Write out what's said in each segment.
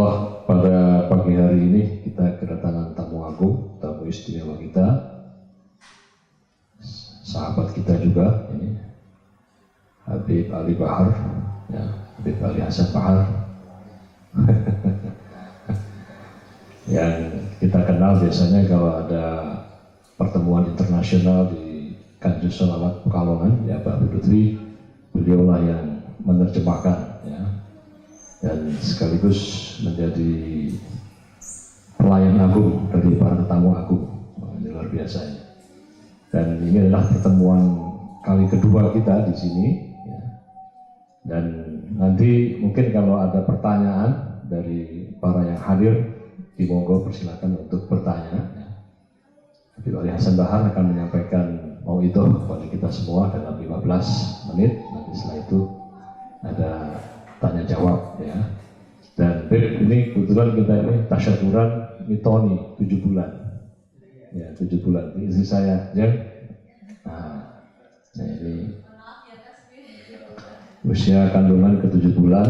Insyaallah pada pagi hari ini kita kedatangan tamu agung, tamu istimewa kita, sahabat kita juga ini, Habib Ali Bahar, ya, Habib Ali Hasan Bahar, yang kita kenal biasanya kalau ada pertemuan internasional di Kanjus Sholawat Pekalongan, ya Pak Habib Lutfi, beliaulah yang menerjemahkan, ya, dan sekaligus menjadi pelayan agung dari para tamu agung. Ini luar biasa ya. Dan ini adalah pertemuan kali kedua kita di sini, ya. Dan nanti mungkin kalau ada pertanyaan dari para yang hadir, dimonggo persilakan untuk bertanya, ya. Habib Ali Hasan Bahar akan menyampaikan mauidhah kepada kita semua dalam 15 menit. Nanti setelah itu ada tanya jawab, ya. Dan ini kebetulan kita ini tasyakuran mitoni 7 bulan, ya, 7 bulan ini istri saya, ya. Nah ini usia kandungan ke 7 bulan,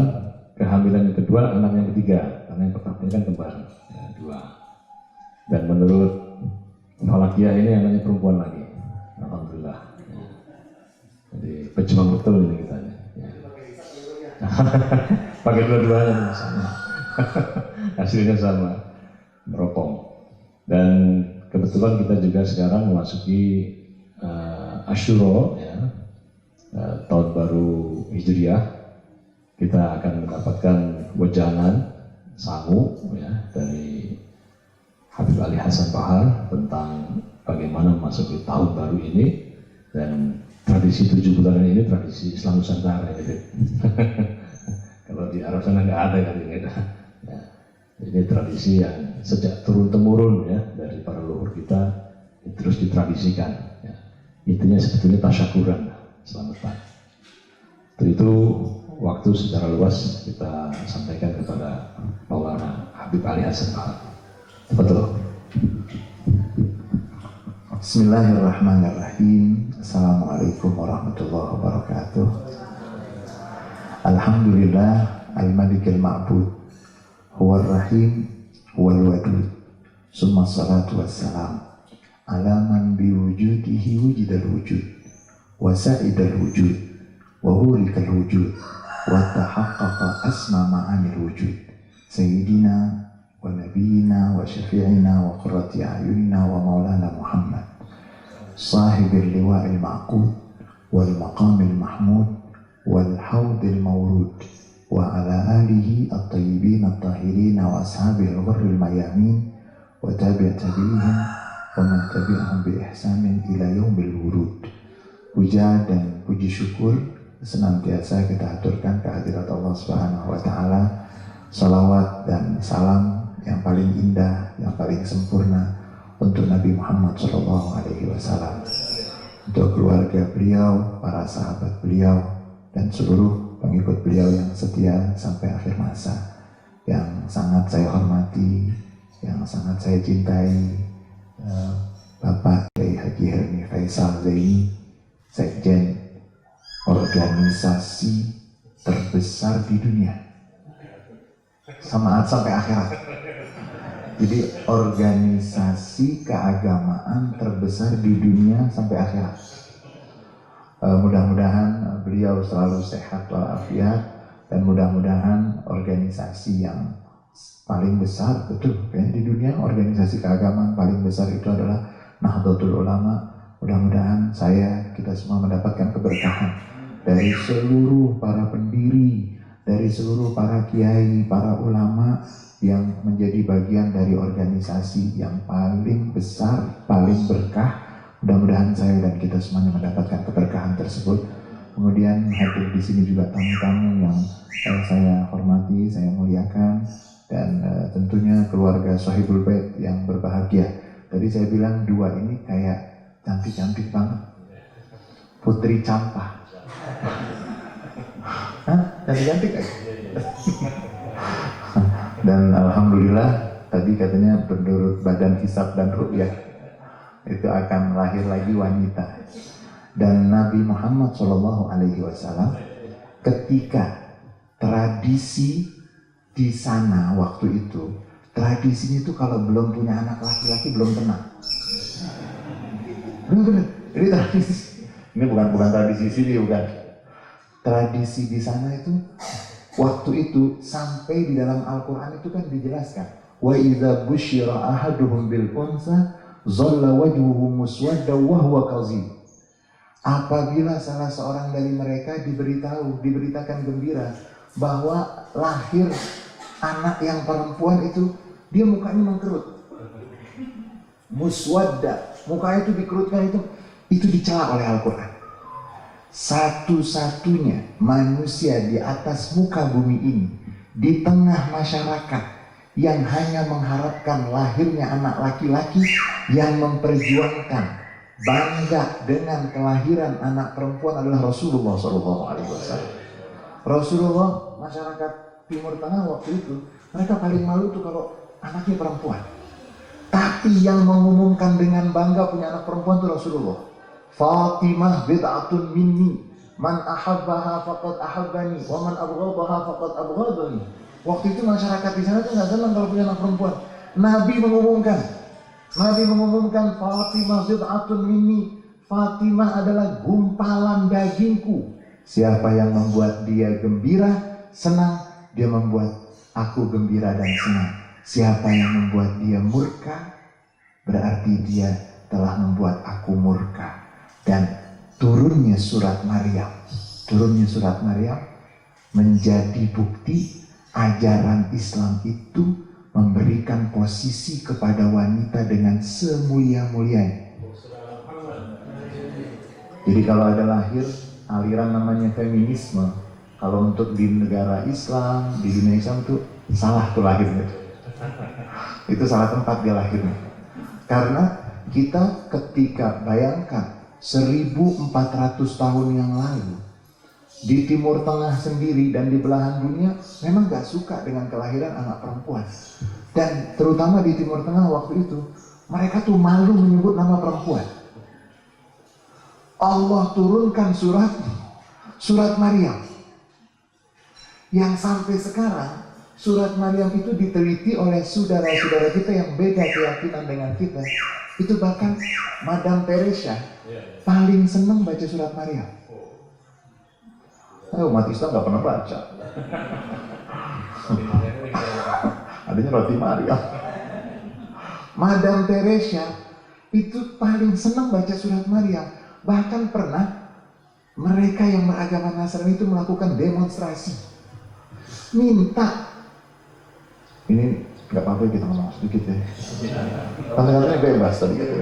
kehamilan yang kedua, anak yang ketiga, karena yang pertama ini kan kembar, ya, 2. Dan menurut Falakiah ini anaknya perempuan lagi, alhamdulillah, ya. Jadi pejuang betul ini kita, ya. Pakai dua-duanya sama. Hasilnya sama, meropong. Dan kebetulan kita juga sekarang memasuki Asyura, ya, tahun baru Hijriah. Kita akan mendapatkan wejangan sangu, ya, dari Habib Ali Hasan Bahar tentang bagaimana memasuki tahun baru ini. Dan tradisi 7 bulan ini tradisi Islam Nusantara, ya. Kalau di Arab sana nggak ada kali ini. Ya. Ini tradisi yang sejak turun-temurun, ya, dari para leluhur kita terus ditradisikan. Ya. Intinya sebetulnya tasyakuran selamatan. Itu waktu secara luas kita sampaikan kepada Maulana Habib Ali Hasan Bahar. Betul. Bismillahirrahmanirrahim. Assalamualaikum warahmatullahi wabarakatuh. Alhamdulillah al-malikil ma'bud huwar rahim huwal wadud. Summa salatu wassalam ala man biwujudihi wujidal wujud wa sa'idal wujud wa hurikal wujud wa tahaqqaqa asma ma'anil wujud sayyidina wa nabiyina wa syafi'ina wa qurrati a'yunina wa maulana Muhammad sahibil liwa'il ma'qud wal maqamil mahmud wal haudil mawrud wa ala alihi at-tayyibin at-tahirin wa ashabil ghurril mayamin wa tabi'ihim wa man tabi'ahum bi ihsanin ila yaumil wurud. Puja dan puji syukur senantiasa kita aturkan kehadirat Allah Subhanahu wa taala. Salawat dan salam yang paling indah, yang paling sempurna untuk Nabi Muhammad SAW, untuk keluarga beliau, para sahabat beliau, dan seluruh pengikut beliau yang setia sampai akhir masa. Yang sangat saya hormati, yang sangat saya cintai, Bapak Kiai Haji Helmi Faisal Zaini, Sekjen organisasi terbesar di dunia, sampai akhirat. Jadi organisasi keagamaan terbesar di dunia sampai akhirat. Mudah-mudahan beliau selalu sehat walafiat, dan mudah-mudahan organisasi yang paling besar, betul kayaknya di dunia organisasi keagamaan paling besar itu adalah Nahdlatul Ulama. Mudah-mudahan kita semua mendapatkan keberkahan dari seluruh para pendiri, dari seluruh para kiai, para ulama yang menjadi bagian dari organisasi yang paling besar, paling berkah. Mudah-mudahan saya dan kita semuanya mendapatkan keberkahan tersebut. Kemudian hadir di sini juga tamu-tamu yang saya hormati, saya muliakan, dan tentunya keluarga Sohibul Bait yang berbahagia. Tadi saya bilang dua ini kayak cantik-cantik banget. Putri Campa. Hah? Cantik-cantik aja. Dan alhamdulillah tadi katanya menurut Badan Hisab dan Ru'yah itu akan lahir lagi wanita. Dan Nabi Muhammad SAW ketika tradisi di sana waktu itu tradisinya itu kalau belum punya anak laki-laki belum tenang. Bener. Ini tradisi. Ini bukan tradisi sini, bukan. Tradisi di sana itu waktu itu sampai di dalam Al-Quran itu kan dijelaskan. Wa idza busyira ahaduhum bil unsa dhalla wajhuhu muswadda wa huwa kazim. Apabila salah seorang dari mereka diberitakan gembira bahwa lahir anak yang perempuan itu, dia mukanya mengkerut. Muswadda, mukanya itu dikerutkan, itu dicela oleh Al-Quran. Satu-satunya manusia di atas muka bumi ini, di tengah masyarakat yang hanya mengharapkan lahirnya anak laki-laki, yang memperjuangkan bangga dengan kelahiran anak perempuan adalah Rasulullah SAW. Rasulullah, masyarakat Timur Tengah waktu itu, mereka paling malu tuh kalau anaknya perempuan. Tapi yang mengumumkan dengan bangga punya anak perempuan itu Rasulullah. Fatimah bid'atun minni, man ahabbaha faqad ahabbani, wa man abghadaha faqad abghadani. Waktu itu masyarakat di sana tuh nggak senang kalau punya anak perempuan. Nabi mengumumkan Fatimah bid'atun minni, Fatimah adalah gumpalan dagingku. Siapa yang membuat dia gembira, senang, dia membuat aku gembira dan senang. Siapa yang membuat dia murka, berarti dia telah membuat aku murka. Dan turunnya surat Maryam menjadi bukti ajaran Islam itu memberikan posisi kepada wanita dengan semulia-mulianya. Jadi kalau ada lahir aliran namanya feminisme, kalau untuk di negara Islam, di dunia Islam itu salah tuh lahirnya. Itu salah tempat dia lahirnya. Karena kita ketika bayangkan 1400 tahun yang lalu di Timur Tengah sendiri dan di belahan dunia memang gak suka dengan kelahiran anak perempuan. Dan terutama di Timur Tengah waktu itu mereka tuh malu menyebut nama perempuan. Allah turunkan surat Maryam, yang sampai sekarang surat Maryam itu diteliti oleh saudara-saudara kita yang beda keyakinan dengan kita. Itu bahkan Madam Teresa paling senang baca surat Maryam. Umat Islam gak pernah baca. Adanya roti Maryam. Madam Teresa itu paling senang baca surat Maryam. Bahkan pernah mereka yang beragama Nasrani itu melakukan demonstrasi, minta, ini nggak apa-apa kita ngomong sedikit ya, kata-katanya bebas tadi gitu.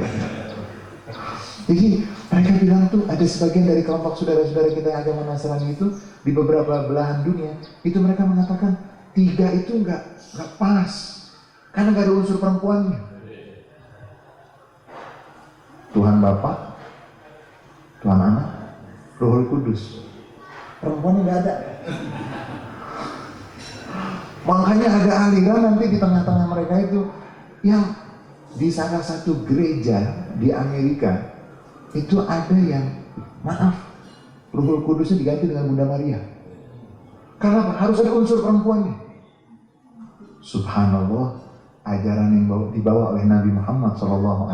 Jadi mereka bilang tuh ada sebagian dari kelompok saudara-saudara kita yang agama Nasrani itu di beberapa belahan dunia itu mereka mengatakan 3 itu nggak pas karena nggak ada unsur perempuannya. Tuhan Bapa, Tuhan Anak, Rohul Kudus, perempuannya nggak ada. Makanya ada aliran nanti di tengah-tengah mereka itu yang di salah satu gereja di Amerika itu ada yang Rohul Kudusnya diganti dengan Bunda Maria. Karena harus ada unsur perempuannya. Subhanallah, ajaran yang dibawa oleh Nabi Muhammad SAW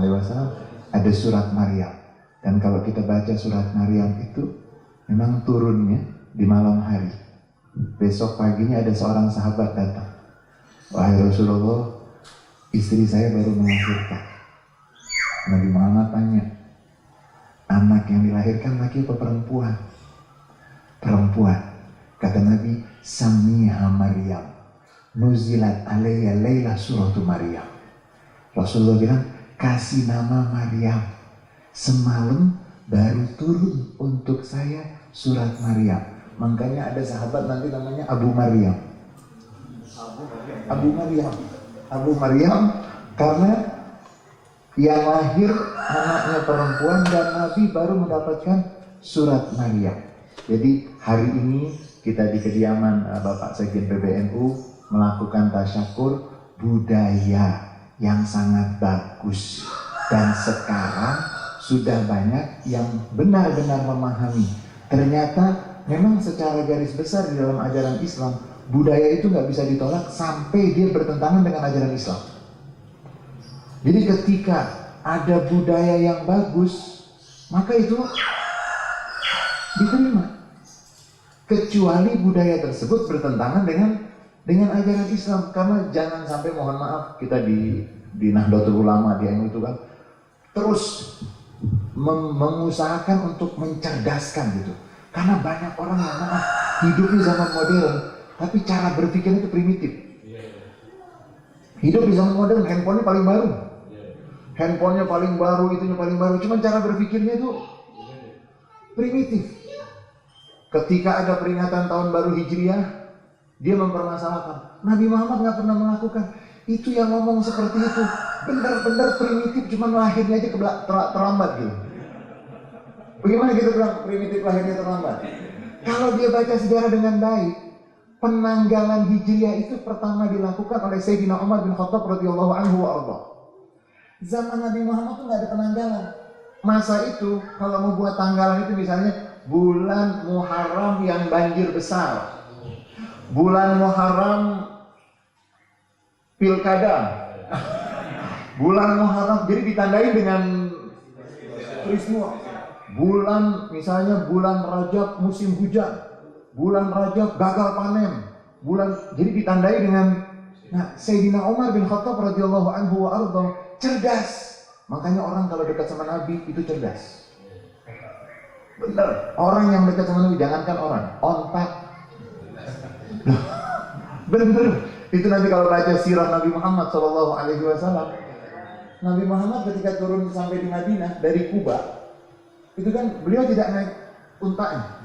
ada surat Maryam. Dan kalau kita baca surat Maryam itu memang turunnya di malam hari. Besok paginya ada seorang sahabat datang. Wahai Rasulullah, istri saya baru melahirkan. Nabi Muhammad tanya, anak yang dilahirkan laki atau perempuan? Perempuan. Kata Nabi, Samiha Maryam, nuzilat alaiya layla suratu Maryam. Rasulullah bilang, kasih nama Maryam. Semalam baru turun untuk saya surat Maryam. Makanya ada sahabat nanti namanya Abu Maryam. Abu Maryam karena yang lahir anaknya perempuan dan Nabi baru mendapatkan surat Maryam. Jadi hari ini kita di kediaman Bapak Sekjen PBNU melakukan tasyakur budaya yang sangat bagus. Dan sekarang sudah banyak yang benar-benar memahami. Ternyata memang secara garis besar di dalam ajaran Islam budaya itu nggak bisa ditolak sampai dia bertentangan dengan ajaran Islam. Jadi ketika ada budaya yang bagus, maka itu diterima. Kecuali budaya tersebut bertentangan dengan ajaran Islam. Karena jangan sampai, mohon maaf, kita di Nahdlatul Ulama, di MUI itu kan terus mengusahakan untuk mencerdaskan gitu. Karena banyak orang yang maaf hidup di zaman modern, tapi cara berpikirnya itu primitif. Hidup di zaman modern, handphonenya paling baru, itunya paling baru. Cuman cara berpikirnya itu primitif. Ketika ada peringatan tahun baru Hijriah, dia mempermasalahkan Nabi Muhammad nggak pernah melakukan itu, yang ngomong seperti itu benar-benar primitif, cuman lahirnya aja terlambat gitu. Bagaimana kita bilang primitif lahirnya terlambat? Kalau dia baca sejarah dengan baik, penanggalan Hijriah itu pertama dilakukan oleh Sayyidina Umar bin Khattab radhiyallahu anhu wa arda. Zaman Nabi Muhammad itu nggak ada penanggalan. Masa itu kalau mau buat tanggalan itu misalnya bulan Muharram yang banjir besar, bulan Muharram pilkada, bulan Muharram, jadi ditandai dengan peristiwa. Bulan, misalnya bulan Rajab musim hujan, bulan Rajab gagal panen, jadi ditandai dengan. Nah, Sayyidina Umar bin Khattab radhiyallahu anhu wa arda cerdas. Makanya orang kalau dekat sama Nabi itu cerdas. Bener, orang yang dekat sama Nabi, jangankan orang, ontak. Bener, itu nanti kalau baca sirah Nabi Muhammad SAW, Nabi Muhammad ketika turun sampai di Madinah dari Kuba, itu kan beliau tidak naik untanya.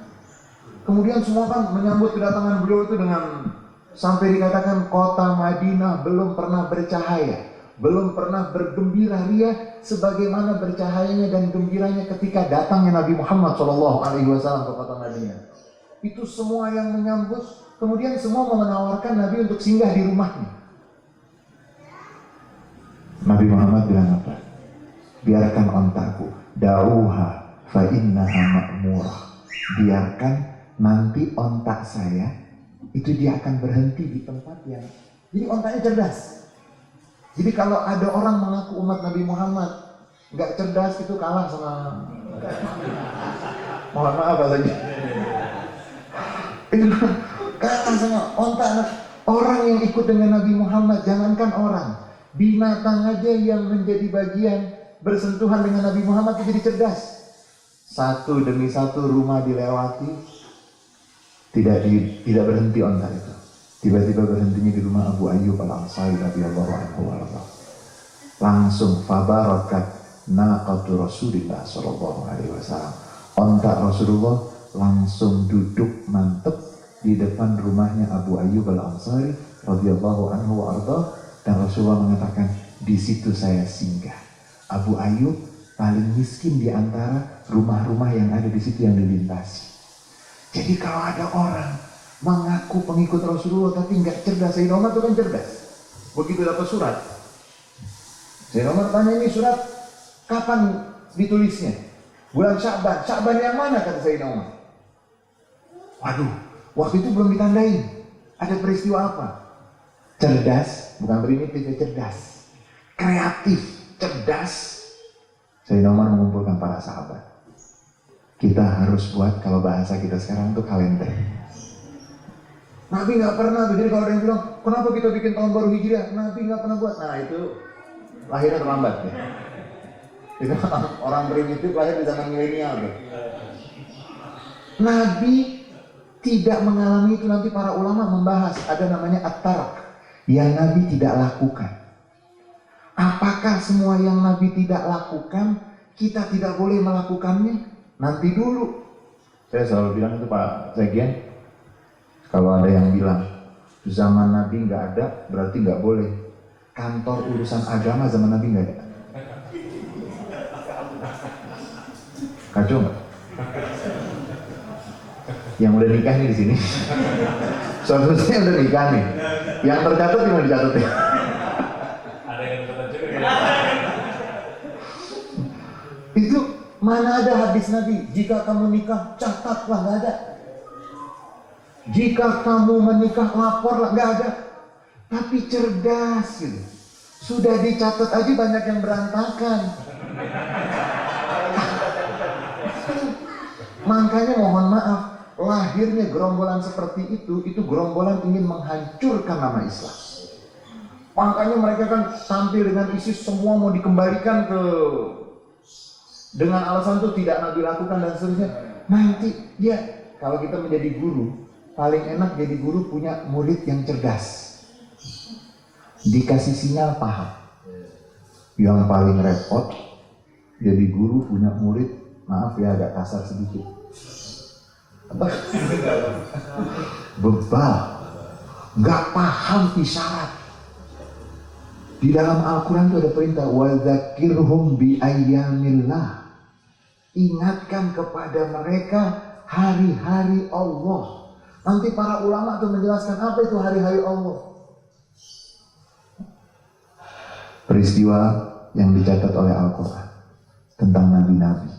Kemudian semua kan menyambut kedatangan beliau itu dengan, sampai dikatakan kota Madinah belum pernah bercahaya, belum pernah bergembira ria sebagaimana bercahayanya dan gembiranya ketika datangnya Nabi Muhammad SAW ke kota Madinah. Itu semua yang menyambut, kemudian semua menawarkan Nabi untuk singgah di rumahnya. Nabi Muhammad bilang apa? Biarkan ontaku, dauha fa innaha ma'murah. Biarkan nanti ontak saya itu dia akan berhenti di tempat yang, jadi ontaknya cerdas. Jadi kalau ada orang mengaku umat Nabi Muhammad nggak cerdas, itu kalah sama, mohon maaf saja, itu kalah sama ontak. Orang yang ikut dengan Nabi Muhammad, jangankan orang, binatang aja yang menjadi bagian bersentuhan dengan Nabi Muhammad itu jadi cerdas. Satu demi satu rumah dilewati, tidak berhenti ontak itu. Tiba-tiba berhentinya di rumah Abu Ayyub Al-Ansari radhiyallahu anhu warḍah. Langsung fabarakat naqatu Rasulillah sallallahu alaihi wasallam. Ontak Rasulullah langsung duduk mantep di depan rumahnya Abu Ayyub Al-Ansari radhiyallahu anhu warḍah, dan Rasulullah mengatakan, di situ saya singgah. Abu Ayyub paling miskin di antara rumah-rumah yang ada di situ yang dilintasi. Jadi kalau ada orang mengaku pengikut Rasulullah tapi nggak cerdas, Sayyidina Umar itu kan cerdas. Begitu dapat surat, Sayyidina Umar tanya, ini surat kapan ditulisnya? Bulan Sya'ban. Sya'ban yang mana, kata Sayyidina Umar? Waduh, waktu itu belum ditandain. Ada peristiwa apa? Cerdas, bukan primitif, cerdas, kreatif, cerdas. Sayyidina Umar mengumpulkan para sahabat. Kita harus buat, kalau bahasa kita sekarang itu kalender. Nabi nggak pernah, jadi kalau ada yang bilang, kenapa kita bikin tahun baru Hijriah? Nabi nggak pernah buat. Nah itu lahirnya terlambat ya. Itu orang primitif lahir di zaman milenial tuh. Nabi tidak mengalami itu. Nanti para ulama membahas, ada namanya at-tark yang Nabi tidak lakukan. Apakah semua yang Nabi tidak lakukan kita tidak boleh melakukannya? Nanti dulu. Saya selalu bilang itu Pak Segian, kalau ada yang bilang zaman Nabi nggak ada, berarti nggak boleh. Kantor urusan agama zaman Nabi nggak ada. Kacau nggak? Yang udah nikah nih di sini. Suami-suami udah nikah nih. Yang tercatat cuma dicatat ya. Ada yang tercatat juga. Itu mana ada hadis Nabi, jika kamu nikah catatlah, nggak ada. Jika kamu menikah lapor, nggak ada. Tapi cerdas gitu. Sudah dicatat aja banyak yang berantakan. Makanya mohon maaf, lahirnya gerombolan seperti itu gerombolan ingin menghancurkan nama Islam. Makanya mereka kan tampil dengan ISIS, semua mau dikembalikan ke, dengan alasan itu tidak Nabi lakukan dan seterusnya. Nanti ya, kalau kita menjadi guru, paling enak jadi guru punya murid yang cerdas, dikasih sinyal paham. Yang paling repot jadi guru punya murid, maaf ya agak kasar sedikit, bebal, nggak paham isyarat. Di dalam Al-Quran itu ada perintah wadzakirhum bi ayyamillah, ingatkan kepada mereka hari-hari Allah. Nanti para ulama itu menjelaskan apa itu hari-hari Allah. Peristiwa yang dicatat oleh Al-Quran tentang nabi-nabi.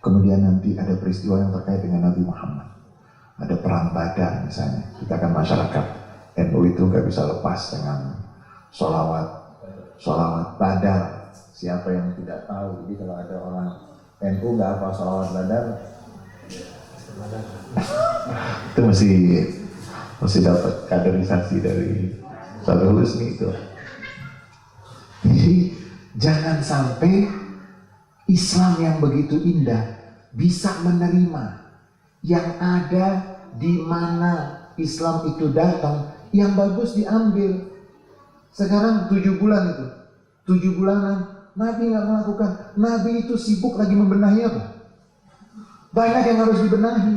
Kemudian nanti ada peristiwa yang terkait dengan Nabi Muhammad. Ada perang Badar misalnya. Kita kan masyarakat NU itu gak bisa lepas dengan sholawat Badar. Siapa yang tidak tahu? Jadi kalau ada orang NU gak hafal sholawat Badar, itu mesti dapat kaderisasi dari Ustaz Husni itu. Jadi jangan sampai Islam yang begitu indah bisa menerima yang ada di mana Islam itu datang, yang bagus diambil. Sekarang 7 bulan itu, 7 bulanan Nabi nggak melakukan. Nabi itu sibuk lagi membenahi apa? Banyak yang harus dibenahi.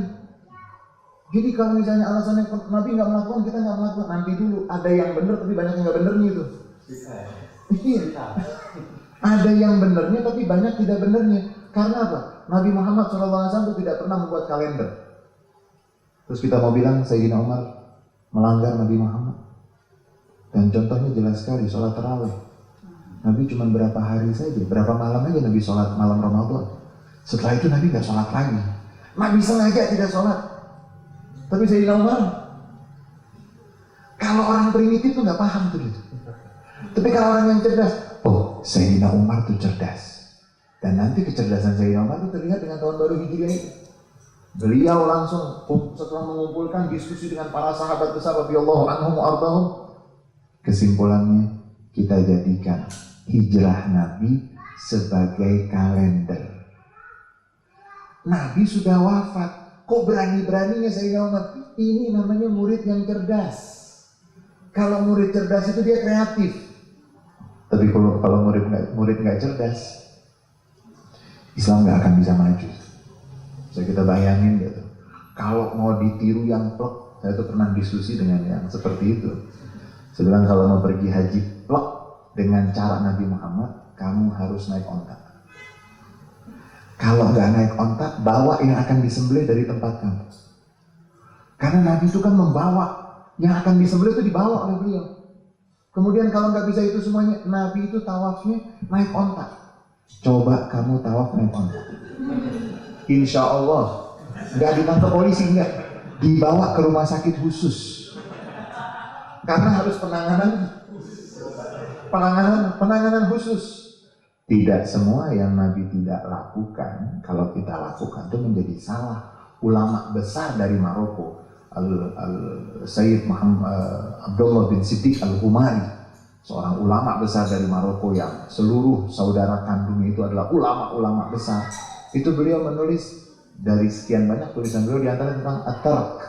Jadi kalau misalnya alasannya Nabi nggak melakukan, kita nggak melakukan. Nanti dulu ada yang benar tapi banyak yang nggak benernya itu. Iya. Ada yang benernya tapi banyak tidak benernya. Karena apa? Nabi Muhammad SAW tidak pernah membuat kalender. Terus kita mau bilang Sayyidina Umar melanggar Nabi Muhammad. Dan contohnya jelas sekali, sholat tarawih. Nabi cuma berapa hari saja, berapa malam aja Nabi sholat malam Ramadan. Setelah itu Nabi nggak sholat lagi. Nabi sengaja tidak sholat. Tapi Sayyidina Umar, kalau orang primitif tuh nggak paham tuh gitu. Tapi kalau orang yang cerdas, oh Sayyidina Umar tuh cerdas. Dan nanti kecerdasan Sayyidina Umar itu terlihat dengan tahun baru Hijriah itu. Beliau langsung setelah mengumpulkan diskusi dengan para sahabat besar radhiyallahu anhum wa ardhahum, kesimpulannya kita jadikan hijrah Nabi sebagai kalender. Nabi sudah wafat, kok berani-beraninya Sayyidina Umar? Ini namanya murid yang cerdas. Kalau murid cerdas itu dia kreatif. Tapi kalau murid nggak cerdas, Islam nggak akan bisa maju. Saya kita bayangin gitu. Kalau mau ditiru yang plek, saya tuh pernah diskusi dengan yang seperti itu. Saya bilang kalau mau pergi haji plek dengan cara Nabi Muhammad, kamu harus naik onta. Kalau nggak naik onta, bawa yang akan disembelih dari tempat kamu. Karena Nabi itu kan membawa, yang akan disembelih itu dibawa oleh beliau. Kemudian kalau nggak bisa itu semuanya, Nabi itu tawafnya naik onta. Coba kamu tawaf naik onta. Insya Allah nggak ditangkap polisi, nggak dibawa ke rumah sakit khusus. Karena harus penanganan khusus. Tidak semua yang Nabi tidak lakukan, kalau kita lakukan itu menjadi salah. Ulama besar dari Maroko, Sayyid Abdullah bin Siddiq Al-Humari, seorang ulama besar dari Maroko yang seluruh saudara kandungnya itu adalah ulama-ulama besar. Itu beliau menulis dari sekian banyak tulisan beliau diantara tentang at-tark.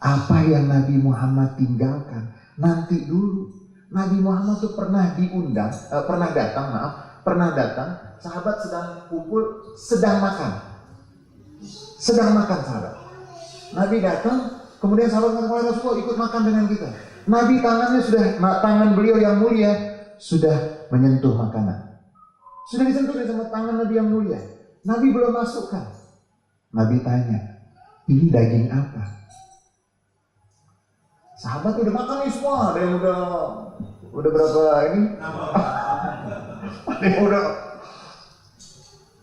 Apa yang Nabi Muhammad tinggalkan nanti dulu. Nabi Muhammad itu pernah datang, sahabat sedang kumpul, sedang makan sahabat. Nabi datang, kemudian sahabat mengatakan, Rasulullah ikut makan dengan kita. Nabi tangan beliau yang mulia sudah menyentuh makanan, sudah disentuh sama tangan Nabi yang mulia. Nabi belum masukkan. Nabi tanya, ini daging apa? Sahabat udah makan nih semua, ada yang udah berapa ini? Ada yang udah.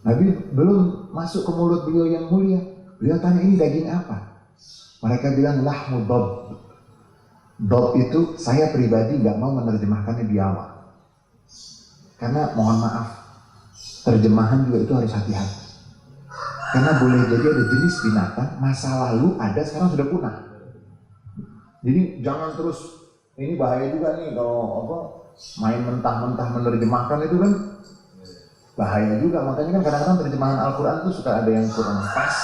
Nabi belum masuk ke mulut beliau yang mulia. Beliau tanya, ini daging apa? Mereka bilang lahmu dob. Dob itu saya pribadi nggak mau menerjemahkannya biawak. Karena mohon maaf, terjemahan juga itu harus hati-hati. Karena boleh jadi ada jenis binatang masa lalu ada, sekarang sudah punah. Jadi jangan terus, ini bahaya juga nih kalau main mentah-mentah menerjemahkan itu kan bahaya juga. Makanya kan kadang-kadang terjemahan Al-Quran itu suka ada yang kurang pas.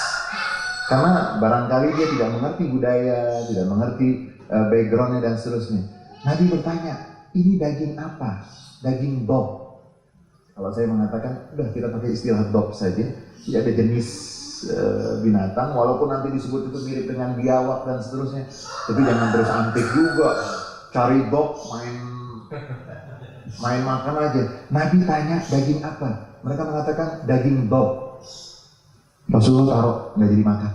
Karena barangkali dia tidak mengerti budaya, tidak mengerti backgroundnya dan seterusnya. Nabi bertanya, ini daging apa? Daging dob. Kalau saya mengatakan, udah kita pakai istilah dob saja. Tidak ada jenis binatang, walaupun nanti disebut itu mirip dengan biawak dan seterusnya. Tapi jangan terus antik juga. Cari dob, main makan aja. Nabi tanya, daging apa? Mereka mengatakan, daging dob. Rasulullah taruh, nggak jadi makan.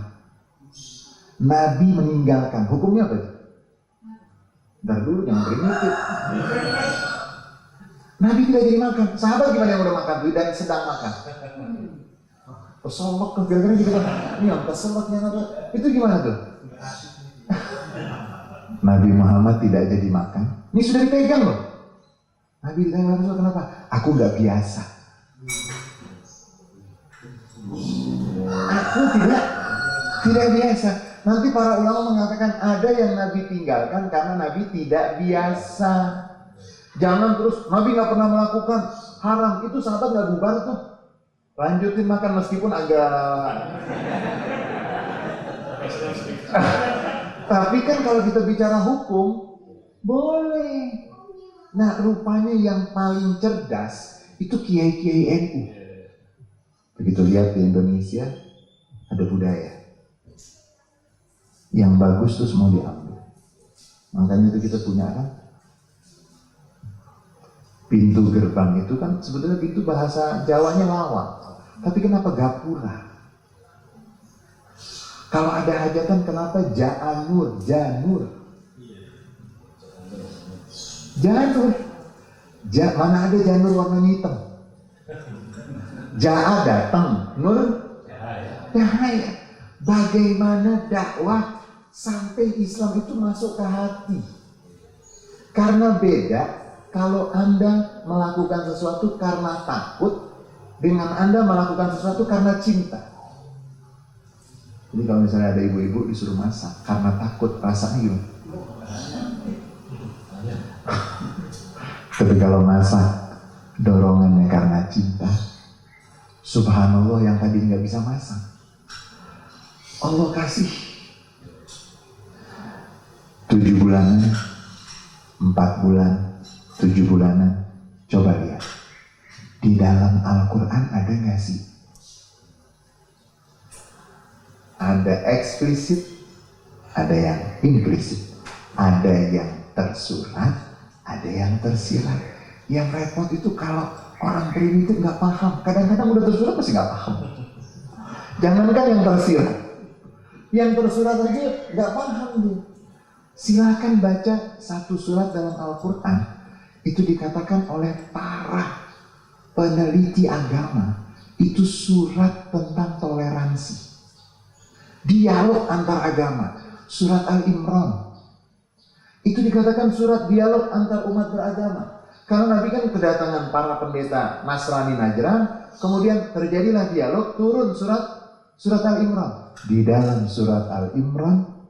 Nabi meninggalkan. Hukumnya apa itu? Ntar dulu, jangan primitif. Nabi tidak jadi makan. Sahabat gimana yang udah makan dan sedang makan? Pesolok tuh, kira-kira gitu kan. Ini yang pesolok yang ada. Itu gimana tuh? Nabi Muhammad tidak jadi makan. Ini sudah dipegang loh. Nabi ditanya Rasul, kenapa? Aku nggak biasa. Aku tidak biasa. Nanti para ulama mengatakan ada yang Nabi tinggalkan karena Nabi tidak biasa. Jangan terus Nabi nggak pernah melakukan haram, itu sahabat nggak bubar tuh. Lanjutin makan meskipun agak. Tapi kan kalau kita bicara hukum boleh. Nah rupanya yang paling cerdas itu kiai-kiai NU. Begitu lihat di Indonesia ada budaya yang bagus terus mau diambil. Makanya itu kita punya kan pintu gerbang itu kan sebetulnya pintu bahasa Jawanya lawak. Tapi kenapa gapura? Kalau ada hajatan kenapa janur? Janur. Mana ada janur warna hitam? Ja'a datang, nur cahaya. Bagaimana dakwah sampai Islam itu masuk ke hati? Karena beda kalau Anda melakukan sesuatu karena takut dengan Anda melakukan sesuatu karena cinta. Jadi kalau misalnya ada ibu-ibu disuruh masak karena takut, rasanya gimana? Tapi kalau masak dorongannya karena cinta, subhanallah yang tadi nggak bisa masak, Allah kasih 7 bulanan, 4 bulan, 7 bulanan. Coba lihat di dalam Al-Quran ada nggak sih? Ada eksplisit, ada yang implisit, ada yang tersurat, ada yang tersirat. Yang repot itu kalau orang primitif nggak paham. Kadang-kadang udah tersurat masih nggak paham. Jangankan yang tersirat, yang tersurat aja nggak paham dia. Silakan baca satu surat dalam Al-Quran. Itu dikatakan oleh para peneliti agama, itu surat tentang toleransi, dialog antar agama. Surat Al-Imran itu dikatakan surat dialog antar umat beragama. Karena Nabi kan kedatangan para pendeta Nasrani Najran, kemudian terjadilah dialog, turun surat Al-Imran. Di dalam surat Al-Imran,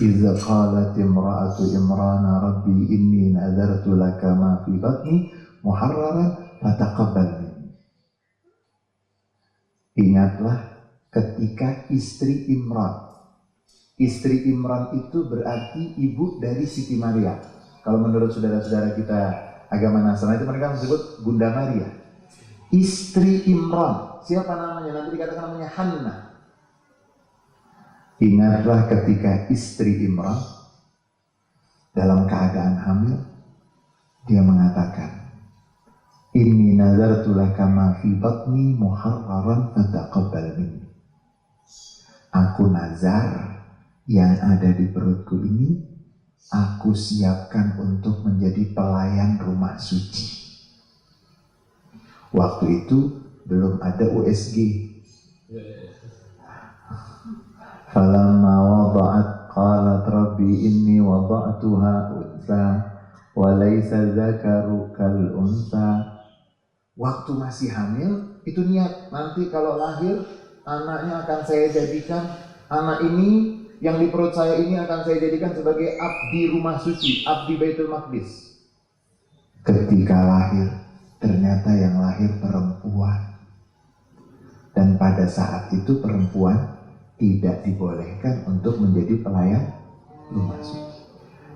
Iza qalat imra'atu imrana rabbi inni nadartu laka ma fi batni muharraran fataqabbal minni. Ingatlah ketika istri Imran. Istri Imran itu berarti ibu dari Siti Maria. Kalau menurut saudara-saudara kita agama Nasrani itu mereka disebut Bunda Maria. Istri Imran, siapa namanya? Nanti dikatakan namanya Hannah. Ingatlah ketika istri Imran dalam keadaan hamil, dia mengatakan, Inni nazartu laka ma fi batni muharraran fataqabbal minni. Aku nazar yang ada di perutku ini, aku siapkan untuk menjadi pelayan rumah suci. Waktu itu belum ada USG. Falamma wada'at qalat rabbi inni wada'tuha unsa wa laysa dzakaru kal unsa. Waktu masih hamil itu niat, nanti kalau lahir anaknya akan saya jadikan, anak ini yang di perut saya ini akan saya jadikan sebagai abdi rumah suci, abdi Baitul Maqdis. Ketika lahir, ternyata yang lahir perempuan. Dan pada saat itu perempuan tidak dibolehkan untuk menjadi pelayan rumah suci.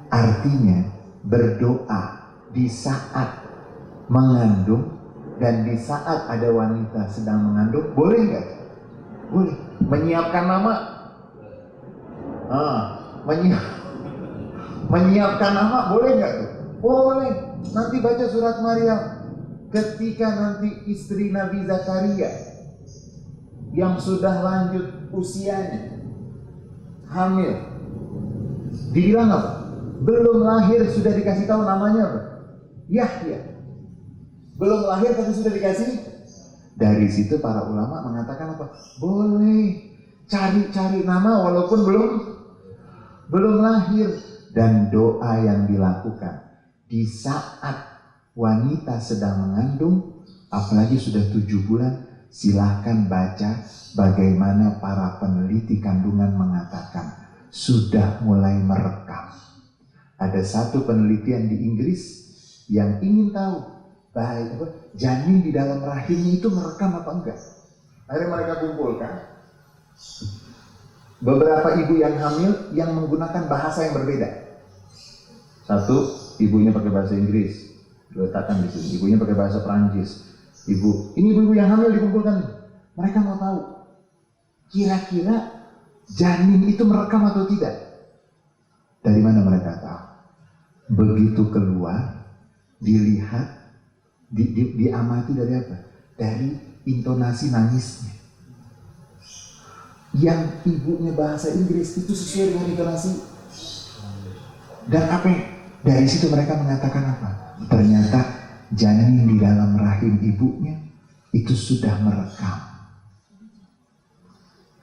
Artinya berdoa di saat mengandung dan di saat ada wanita sedang mengandung, boleh nggak? Boleh. Menyiapkan nama, menyiapkan nama boleh nggak tuh? Boleh. Nanti baca surat Maryam. Ketika nanti istri Nabi Zakaria yang sudah lanjut usianya hamil, dibilang apa? Belum lahir sudah dikasih tahu namanya apa? Yahya. Belum lahir tapi sudah dikasih. Dari situ para ulama mengatakan apa? Boleh cari-cari nama walaupun belum lahir. Dan doa yang dilakukan di saat wanita sedang mengandung, apalagi sudah 7 bulan, silahkan baca bagaimana para peneliti kandungan mengatakan sudah mulai merekam. Ada satu penelitian di Inggris yang ingin tahu janin di dalam rahimnya itu merekam apa enggak. Akhirnya mereka kumpulkan beberapa ibu yang hamil yang menggunakan bahasa yang berbeda. Satu, ibunya pakai bahasa Inggris, diletakkan di sini. Ibunya pakai bahasa Perancis. Ini ibu-ibu yang hamil dikumpulkan. Mereka mau tahu kira-kira janin itu merekam atau tidak. Dari mana mereka tahu? Begitu keluar, dilihat, diamati dari apa? Dari intonasi nangisnya. Yang ibunya bahasa Inggris itu sesuai dengan intonasi. Dan apa? Dari situ mereka mengatakan apa? Ternyata janin di dalam rahim ibunya itu sudah merekam.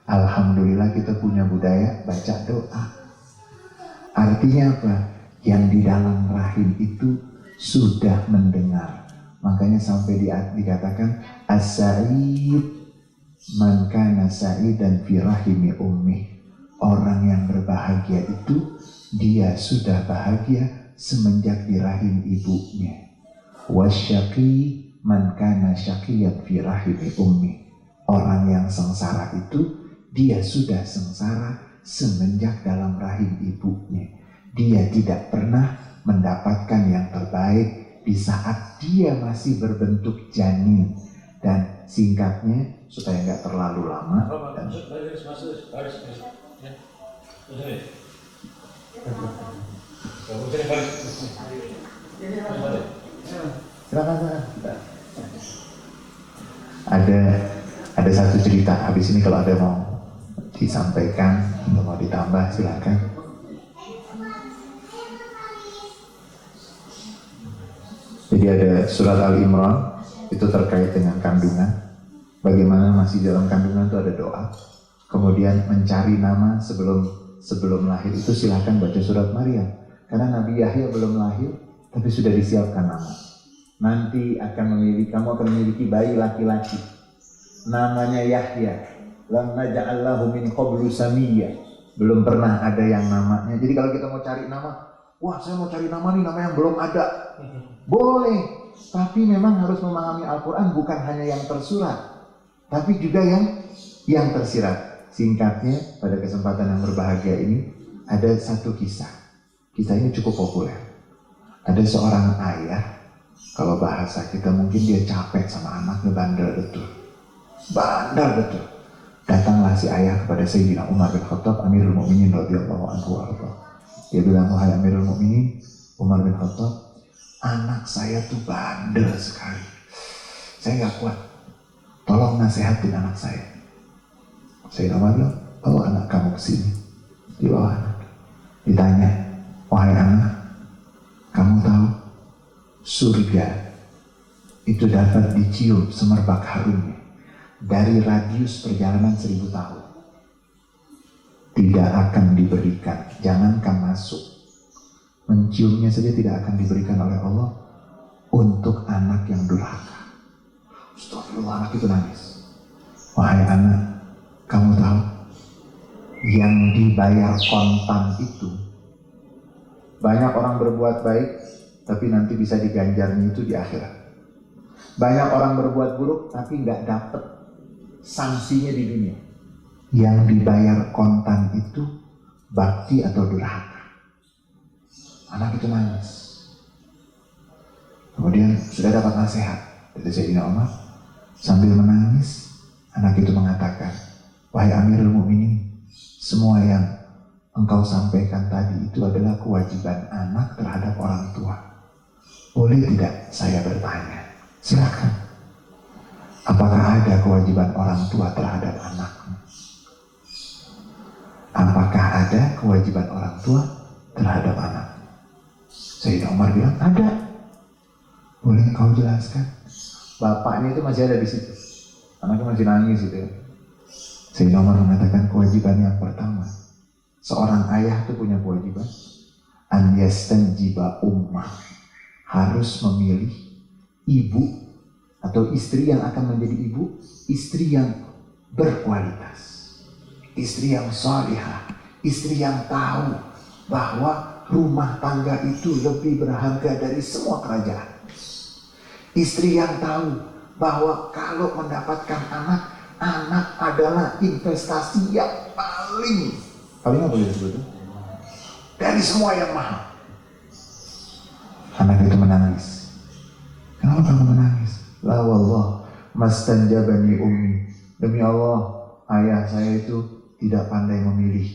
Alhamdulillah kita punya budaya baca doa. Artinya apa? Yang di dalam rahim itu sudah mendengar. Makanya sampai dikatakan as-sa'id man kana sa'idan fi rahimi ummi. Orang yang berbahagia itu dia sudah bahagia semenjak di rahim ibunya. Wasyaqi man kana syaqiyan fi rahimi ummi. Orang yang sengsara itu dia sudah sengsara semenjak dalam rahim ibunya. Dia tidak pernah mendapatkan yang terbaik di saat dia masih berbentuk janin. Dan singkatnya supaya nggak terlalu lama. Silakan. Ada satu cerita. Habis ini kalau ada mau disampaikan atau mau ditambah silakan. Jadi ada surat Al-Imran itu terkait dengan kandungan. Bagaimana masih dalam kandungan itu ada doa. Kemudian mencari nama sebelum lahir itu silahkan baca surat Maryam. Karena Nabi Yahya belum lahir tapi sudah disiapkan nama. Nanti kamu akan memiliki bayi laki-laki. Namanya Yahya. Lam naja'allahu min qablu samiyya. Belum pernah ada yang namanya. Jadi kalau kita mau cari nama, wah saya mau cari nama nih, nama yang belum ada. Boleh, tapi memang harus memahami Al-Quran bukan hanya yang tersurat, tapi juga yang tersirat. Singkatnya, pada kesempatan yang berbahagia ini, ada satu kisah. Kisah ini cukup populer. Ada seorang ayah, kalau bahasa kita mungkin dia capek sama anaknya, bandel betul. Datanglah si ayah kepada Sayyidina Umar bin Khattab, Amirul Mukminin radhiyallahu anhu warḍah. Dia bilang, wahai Amirul Mukminin, Umar bin Khattab, anak saya tuh bandel sekali. Saya gak kuat. Tolong nasihatin anak saya. Sayyidina Umar bilang, bawa anak kamu kesini. Dibawa anak. Ditanya, wahai anak, kamu tahu surga itu dapat dicium semerbak harumnya dari radius perjalanan 1000 tahun. tidak akan diberikan. Jangankan masuk, menciumnya saja tidak akan diberikan oleh Allah untuk anak yang durhaka. Astagfirullah, anak itu nangis. Wahai anak, kamu tahu yang dibayar kontan itu, banyak orang berbuat baik tapi nanti bisa diganjarnya itu di akhirat. Banyak orang berbuat buruk tapi nggak dapet sanksinya di dunia. Yang dibayar kontan itu bakti atau durhaka. Anak itu nangis. Kemudian sudah dapat nasihat dari Sayyidina Umar. Sambil menangis, anak itu mengatakan, wahai Amirul Mukminin, semua yang engkau sampaikan tadi itu adalah kewajiban anak terhadap orang tua. Boleh tidak saya bertanya? Silakan. Apakah ada kewajiban orang tua terhadap anaknya? Apakah ada kewajiban orang tua terhadap anak? Sayyidina Umar bilang, ada. Boleh kau jelaskan? Bapaknya itu masih ada di situ. Anaknya masih nangis gitu ya. Sayyidina Umar mengatakan kewajiban yang pertama, seorang ayah itu punya kewajiban an yastanjiba ummah, harus memilih ibu atau istri yang akan menjadi ibu, istri yang berkualitas, istri yang salihah, istri yang tahu bahwa rumah tangga itu lebih berharga dari semua kerajaan, istri yang tahu bahwa kalau mendapatkan anak, anak adalah investasi yang paling apa disebut? Dari semua yang mahal. Anak itu menangis. Kenapa kamu menangis? La wallah mastanjabani ummi. Demi Allah, ayah saya itu tidak pandai memilih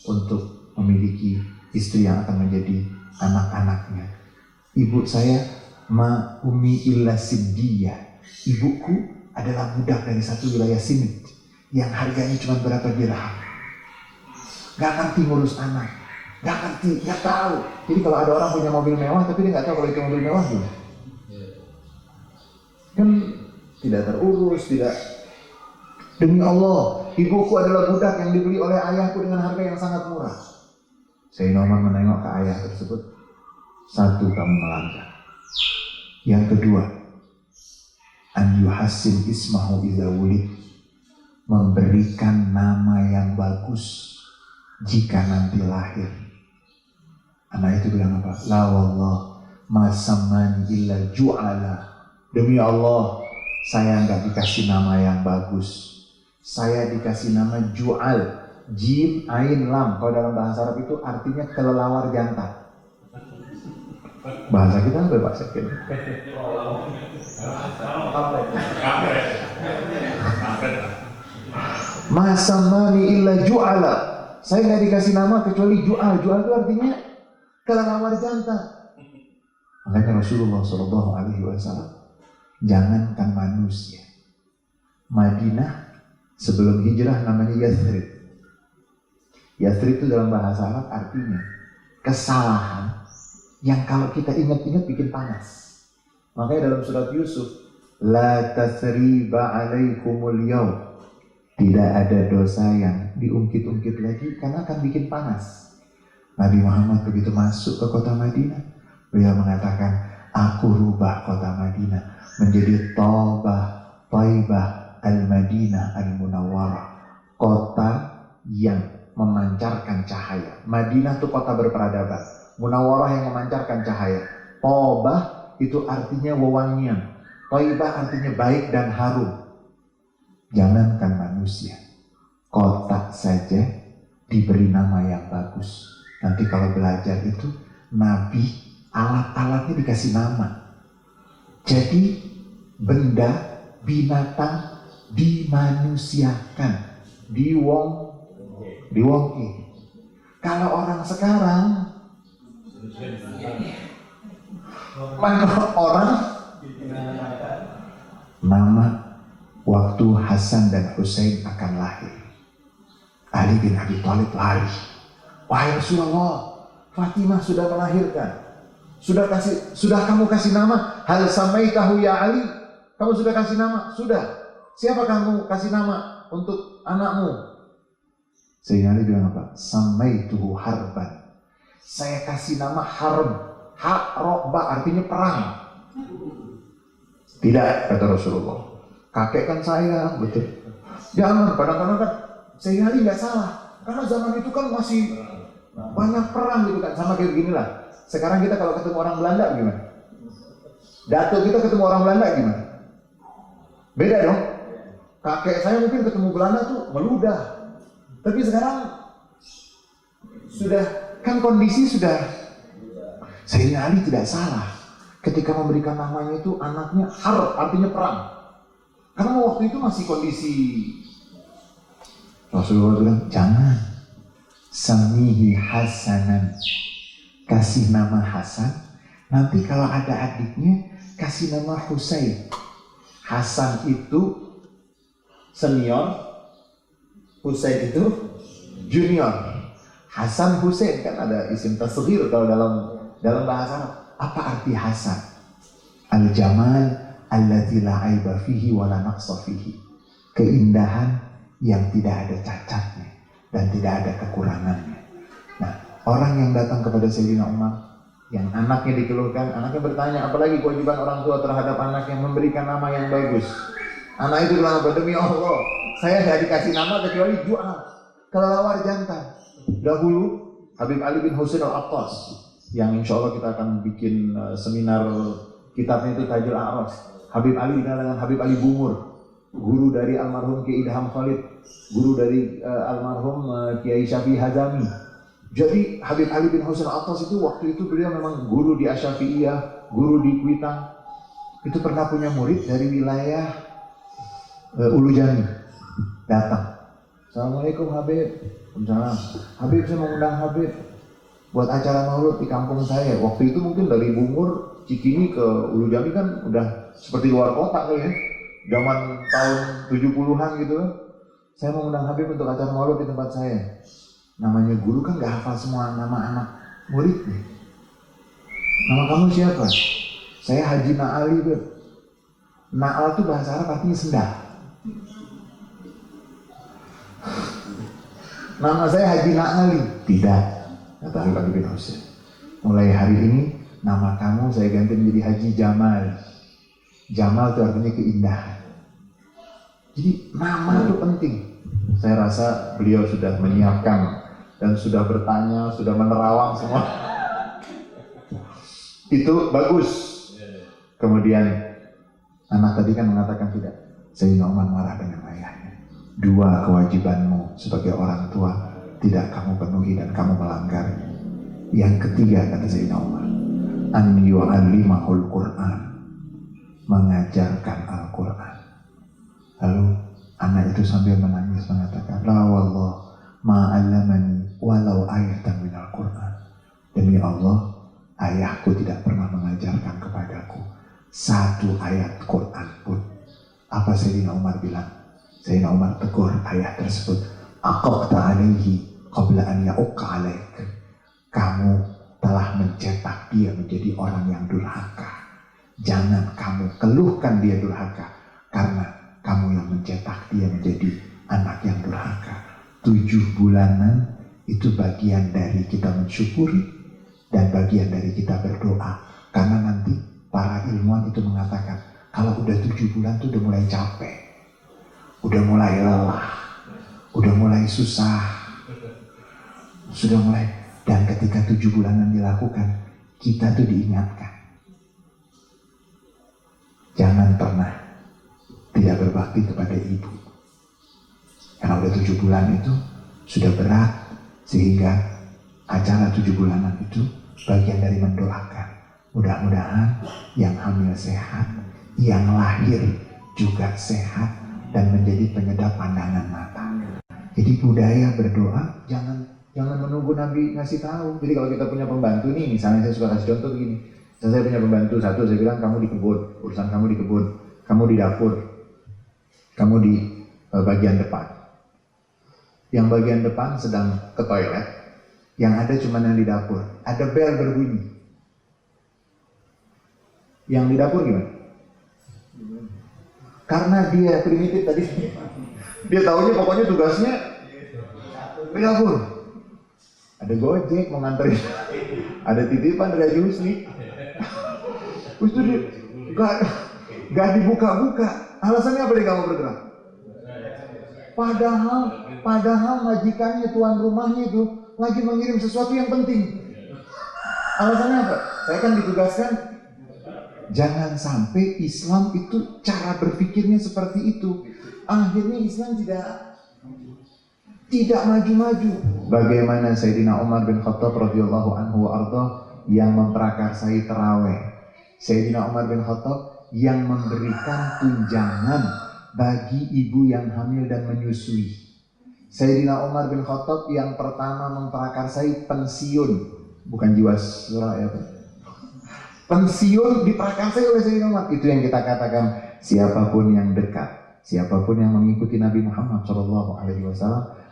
untuk memiliki istri yang akan menjadi anak-anaknya. Ibu saya ma ummi illa siddiyah. Ibuku adalah budak dari satu wilayah Sind yang harganya cuma berapa dirham. Gak ngerti ngurus anak, gak ngerti, gak tahu. Jadi kalau ada orang punya mobil mewah tapi dia gak tahu kalau itu mobil mewah gimana? Kan tidak terurus, tidak. Demi Allah, ibuku adalah budak yang dibeli oleh ayahku dengan harga yang sangat murah. Sayyidina Umar menengok ke ayah tersebut. Satu, kamu melanggar. Yang kedua, an yuhassin ismahu idza wulid, memberikan nama yang bagus jika nanti lahir. Anak itu bilang apa? La wallah ma sammani illa ju'ala. Demi Allah, saya enggak dikasih nama yang bagus. Saya dikasih nama ju'al, jim, ain, lam. Kalau dalam bahasa Arab itu artinya kelelawar jantan. Bahasa kita apa bahasa kita? Ma sammani illa ju'ala. Saya nggak dikasih nama kecuali ju'al. Ju'al itu artinya kelelawar jantan. Makanya Rasulullah SAW, jangankan manusia, Madinah sebelum hijrah namanya Yathrib. Yathrib itu dalam bahasa Arab artinya kesalahan yang kalau kita ingat-ingat bikin panas. Makanya dalam surat Yusuf, la tathriba alaikumul yaum, tidak ada dosa yang diungkit-ungkit lagi karena akan bikin panas. Nabi Muhammad begitu masuk ke kota Madinah, beliau mengatakan, aku rubah kota Madinah menjadi Thaibah al-Madinah al-Munawwarah, kota yang memancarkan cahaya. Madinah itu kota berperadaban, Munawwarah yang memancarkan cahaya. Thaibah itu artinya wewangian, Thaibah artinya baik dan harum. Jangankan manusia, kotak saja diberi nama yang bagus. Nanti kalau belajar itu, Nabi alat-alatnya dikasih nama. Jadi benda, binatang dimanusiakan, diwongke. Kalau orang sekarang, mana orang nama waktu Hasan dan Husain akan lahir, Ali bin Abi Thalib lari. Wahai Rasulullah, Fatimah sudah melahirkan. Sudah kamu kasih nama? Hal samaitahu ya Ali? Kamu sudah kasih nama? Sudah. Siapa kamu kasih nama untuk anakmu? Sayyidina Ali bilang apa? Samaituhu harban. Saya kasih nama harb. Ha-ro-ba artinya perang. Tidak, kata Rasulullah. Kakek kan saya, betul. Jangan, kadang-kadang kan Sayyidina Ali nggak salah. Karena zaman itu kan masih banyak perang gitu kan. Sama kayak beginilah. Sekarang kita kalau ketemu orang Belanda gimana? Datuk kita ketemu orang Belanda gimana? Beda dong. Kakek saya mungkin ketemu Belanda tuh meludah. Tapi sekarang sudah, kan kondisi sudah. Sayyidina Ali tidak salah ketika memberikan namanya itu anaknya Harb, artinya perang. Karena waktu itu masih kondisi. Rasulullah bilang, jangan. Samihi Hasanan. Kasih nama Hasan. Nanti kalau ada adiknya, kasih nama Husain. Hasan itu senior, Husain itu junior. Hasan Husain kan ada isim tasghir kalau dalam bahasa Arab. Apa arti Hasan? Al-jamal alladzi la aiba fihi wa la naqsa fihi. Keindahan yang tidak ada cacatnya dan tidak ada kekurangannya. Nah, orang yang datang kepada Sayyidina Umar, yang anaknya dikeluhkan, anaknya bertanya, apalagi kewajiban orang tua terhadap anak yang memberikan nama yang bagus. Anak itu bilang, demi Allah, saya tidak dikasih nama kecuali jual, kelelawar jantan. Dahulu Habib Ali bin Husain Al-Attas, yang insya Allah kita akan bikin seminar kitabnya itu Tajul A'ras. Habib Ali dikenal dengan Habib Ali Bungur, guru dari almarhum Kiai Idham Khalid, guru dari almarhum Kiai Syafi'i Hazami. Jadi Habib Ali bin Husain Al-Attas itu waktu itu beliau memang guru di Asyafi'iyah, guru di Kuitang. Itu pernah punya murid dari wilayah Ulu Jami datang. Assalamualaikum Habib. Waalaikumsalam. Habib, saya mau undang Habib buat acara maulud di kampung saya. Waktu itu mungkin dari Bungur, Cikini ke Ulu Jami kan udah seperti luar kota kali ya. Zaman tahun 70-an gitu. Saya mau undang Habib untuk acara maulud di tempat saya. Namanya guru kan gak hafal semua nama anak muridnya. Nama kamu siapa? Saya Haji Na'ali, Beb. Na'al itu bahasa Arab artinya sendal. Nama saya Haji Na'ali. Tidak, kata Habib Ali bin Husain. Mulai hari ini nama kamu saya ganti menjadi Haji Jamal. Jamal itu artinya keindahan. Jadi nama itu penting. Saya rasa beliau sudah menyiapkan dan sudah bertanya, sudah menerawang semua. Itu bagus. Kemudian anak tadi kan mengatakan tidak. Sayyidina Umar marah dengan ayahnya. Dua kewajibanmu sebagai orang tua tidak kamu penuhi dan kamu melanggar. Yang ketiga kata Sayyidina Umar, an yu'allimahul Qur'an, mengajarkan Al-Quran. Lalu anak itu sambil menangis mengatakan, la wallah ma'allamani walau ayatan minal Qur'an. Demi Allah, ayahku tidak pernah mengajarkan kepadaku satu ayat Quran pun. Apa Sayyidina Umar bilang? Sayyidina Umar tegur ayah tersebut, aqaqta alaihi qabla an ya'uqqa alaik. Kamu telah mencetak dia menjadi orang yang durhaka. Jangan kamu keluhkan dia durhaka, karena kamu yang mencetak dia menjadi anak yang durhaka. 7 bulanan itu bagian dari kita mensyukuri dan bagian dari kita berdoa. Karena nanti para ilmuwan itu mengatakan, kalau udah 7 bulan itu udah mulai capek, udah mulai lelah, udah mulai susah, sudah mulai. Dan ketika 7 bulanan dilakukan, kita tuh diingatkan, jangan pernah tidak berbakti kepada ibu. Karena udah 7 bulan itu sudah berat, sehingga acara 7 bulanan itu bagian dari mendoakan. Mudah-mudahan yang hamil sehat, yang lahir juga sehat, dan menjadi penyedap pandangan mata. Jadi budaya berdoa jangan menunggu Nabi ngasih tahu. Jadi kalau kita punya pembantu nih, misalnya saya suka kasih contoh begini. Saya punya pembantu satu, saya bilang kamu di kebun, urusan kamu di kebun, kamu di dapur, kamu di bagian depan. Yang bagian depan sedang ke toilet, yang ada cuma yang di dapur. Ada bel berbunyi. Yang di dapur gimana? Karena dia primitif tadi, dia tahunya pokoknya tugasnya ke dapur. Ada Gojek mau nganterin, ada titipan dari Yusli. Terus itu dia gak dibuka-buka. Alasannya apa dia gak mau bergerak? Padahal majikannya, tuan rumahnya itu lagi mengirim sesuatu yang penting. Alasannya apa? Saya kan ditugaskan, jangan sampai Islam itu cara berpikirnya seperti itu. Akhirnya Islam tidak maju-maju. Bagaimana Sayyidina Umar bin Khattab radhiyallahu anhu wa ardhah yang memprakarsai tarawih. Sayyidina Umar bin Khattab yang memberikan tunjangan bagi ibu yang hamil dan menyusui. Sayyidina Umar bin Khattab yang pertama memprakarsai pensiun, bukan jiwasraya ya, pensiun diprakarsai oleh Sayyidina Umar. Itu yang kita katakan, siapapun yang dekat, siapapun yang mengikuti Nabi Muhammad SAW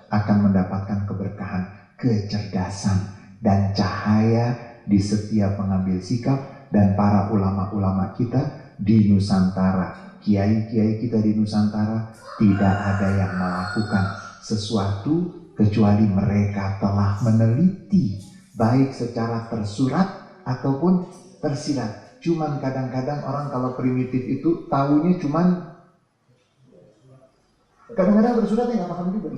akan mendapatkan keberkahan, kecerdasan dan cahaya di setiap mengambil sikap. Dan para ulama-ulama kita di Nusantara, kiai-kiai kita di Nusantara, tidak ada yang melakukan sesuatu kecuali mereka telah meneliti, baik secara tersurat ataupun tersirat. Cuman kadang-kadang orang kalau primitif itu tahunya cuman kadang-kadang tersurat nggak paham juga.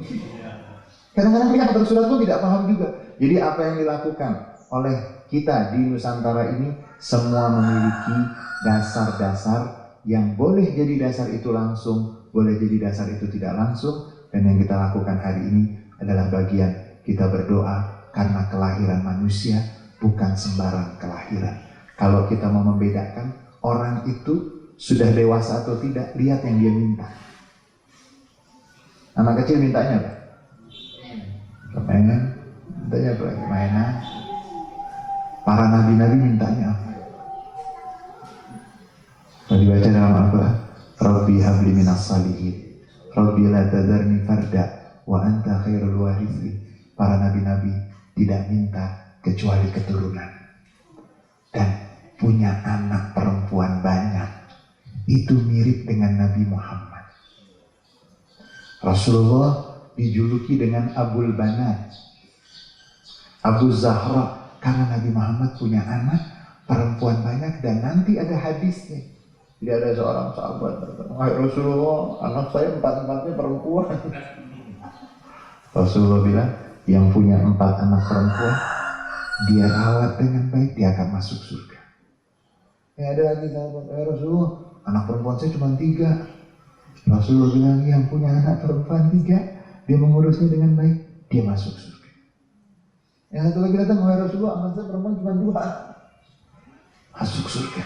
Kadang-kadang yang tersurat pun tidak paham juga. Jadi apa yang dilakukan oleh kita di Nusantara ini semua memiliki dasar-dasar yang boleh jadi dasar itu langsung, boleh jadi dasar itu tidak langsung. Dan yang kita lakukan hari ini adalah bagian kita berdoa karena kelahiran manusia bukan sembarang kelahiran. Kalau kita mau membedakan orang itu sudah dewasa atau tidak, lihat yang dia minta. Anak kecil mintanya apa? Mainan. Mintanya apa lagi? Mainan. Para nabi-nabi mintanya apa? Kalau dibaca dalam Al-Quran, Rabbi habli minas salihin, Rabbi la tadarni farda wa anta khairul warithin. Para nabi-nabi tidak minta kecuali keturunan dan punya anak perempuan banyak. Itu mirip dengan Nabi Muhammad. Rasulullah dijuluki dengan Abul Banat, Abu Zahra, karena Nabi Muhammad punya anak perempuan banyak. Dan nanti ada hadisnya. Jadi ada seorang sahabat berkata, "Wahai Rasulullah, anak saya 4-4-nya perempuan." Rasulullah bilang, yang punya 4 anak perempuan, dia rawat dengan baik, dia akan masuk surga. Ada lagi sahabat, Rasulullah, anak perempuan saya cuma 3. Rasulullah bilang, yang punya anak perempuan 3, dia mengurusnya dengan baik, dia masuk surga. Yang satu lagi datang, wahai Rasulullah, anak saya perempuan cuma 2, masuk surga.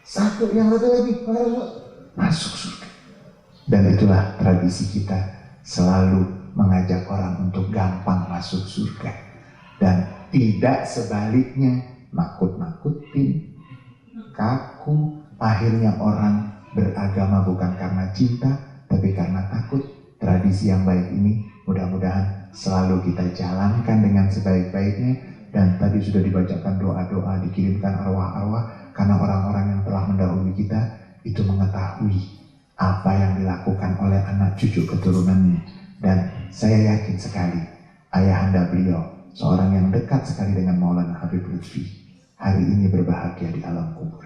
Satu, yang satu lagi, wahai Rasulullah, masuk surga. Dan itulah tradisi kita, selalu mengajak orang untuk gampang masuk surga. Dan tidak sebaliknya, nakut-nakutin, kaku. Akhirnya orang beragama bukan karena cinta, tapi karena takut. Tradisi yang baik ini mudah-mudahan selalu kita jalankan dengan sebaik-baiknya. Dan tadi sudah dibacakan doa-doa, dikirimkan arwah-arwah, karena orang-orang yang telah mendahului kita itu mengetahui apa yang dilakukan oleh anak cucu keturunannya. Dan saya yakin sekali ayahanda beliau, seorang yang dekat sekali dengan Maulana Habib Lutfi, hari ini berbahagia di alam kubur.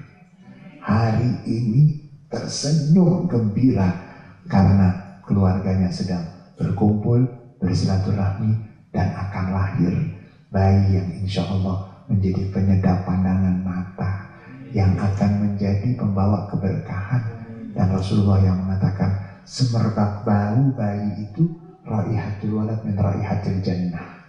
Hari ini tersenyum gembira karena keluarganya sedang berkumpul, bersilaturahmi, dan akan lahir bayi yang insya Allah menjadi penyedap pandangan mata, yang akan menjadi pembawa keberkahan. Dan Rasulullah yang mengatakan, semerbak bau bayi itu raihatul walad min raihatil jannah.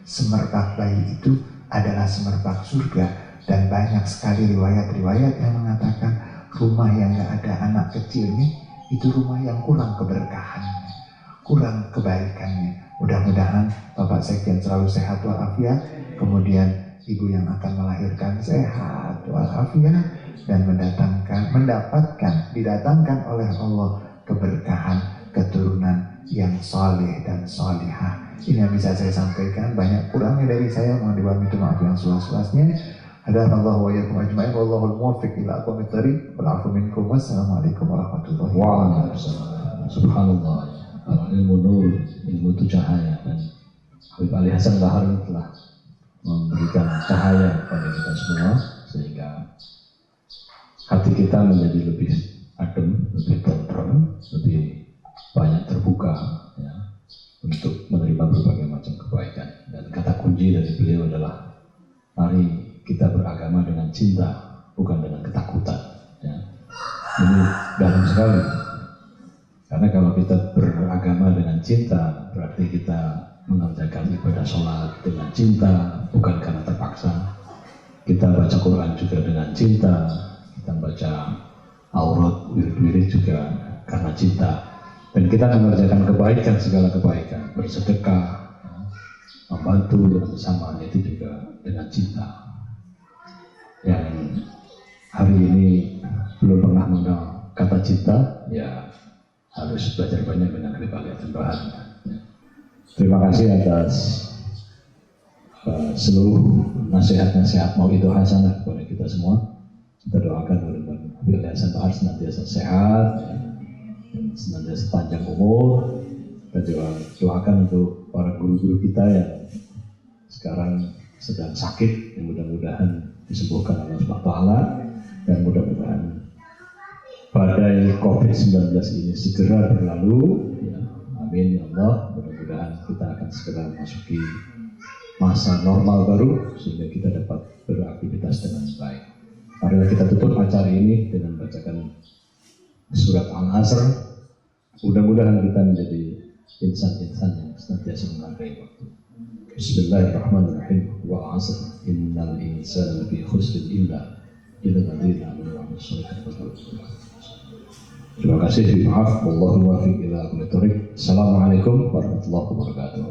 Semerbak bayi itu adalah semerbak surga. Dan banyak sekali riwayat-riwayat yang mengatakan rumah yang gak ada anak kecilnya itu rumah yang kurang keberkahannya, kurang kebaikannya. Mudah-mudahan Bapak Sekjen selalu sehat walafiat, kemudian ibu yang akan melahirkan sehat walafiat, dan didatangkan oleh Allah keberkahan keturunan yang saleh dan salihah. Ini yang bisa saya sampaikan. Banyak kurangnya dari saya, mohon diwami maaf yang seluas-luasnya. Hadanallahu wa iyyakum ajma'in, wallahul muwaffiq ila aqwamit thariq, wal 'afwu minkum, wassalamualaikum warahmatullahi wabarakatuh. Subhanallah. Ilmu nur, ilmu itu cahaya. Habib Ali Hasan Bahar telah memberikan cahaya kepada kita semua sehingga hati kita menjadi lebih adem, lebih tenteram, lebih banyak terbuka ya, untuk menerima berbagai macam kebaikan. Dan kata kunci dari beliau adalah mari kita beragama dengan cinta, bukan dengan ketakutan ya. Ini dalam sekali, karena kalau kita beragama dengan cinta berarti kita mengerjakan ibadah sholat dengan cinta, bukan karena terpaksa. Kita baca Quran juga dengan cinta, kita baca aurat, wirid juga karena cinta. Dan kita mengerjakan kebaikan, segala kebaikan, bersedekah, membantu dengan sesama, itu juga dengan cinta. Yang hari ini belum pernah mengenal kata cinta, ya harus belajar banyak dengan Habib Ali Hasan Bahar. Terima kasih atas seluruh nasihat-nasihat mauidhah hasanah kepada kita semua. Kita doakan mudah-mudahan Habib Ali Hasan Bahar senantiasa sehat, dan senantiasa panjang umur. Kita juga doakan untuk para guru-guru kita yang sekarang sedang sakit, yang mudah-mudahan disembuhkan oleh Allah SWT, dan mudah-mudahan badai COVID-19 ini segera berlalu ya. Amin ya Allah. Mudah-mudahan kita akan segera memasuki masa normal baru sehingga kita dapat beraktivitas dengan baik. Marilah kita tutup acara ini dengan bacakan surat Al-Asr. Mudah-mudahan kita menjadi insan-insan yang senantiasa menghargai waktu. Bismillahirrahmanirrahim. Wal 'asr innal insana lafi khusr illa alladziina aamanu wa 'amilus shalihati wa tawasaw. Terima kasih. Maaf. Wallahu muwaffiq ila aqwamit thoriq. Assalamualaikum warahmatullahi wabarakatuh.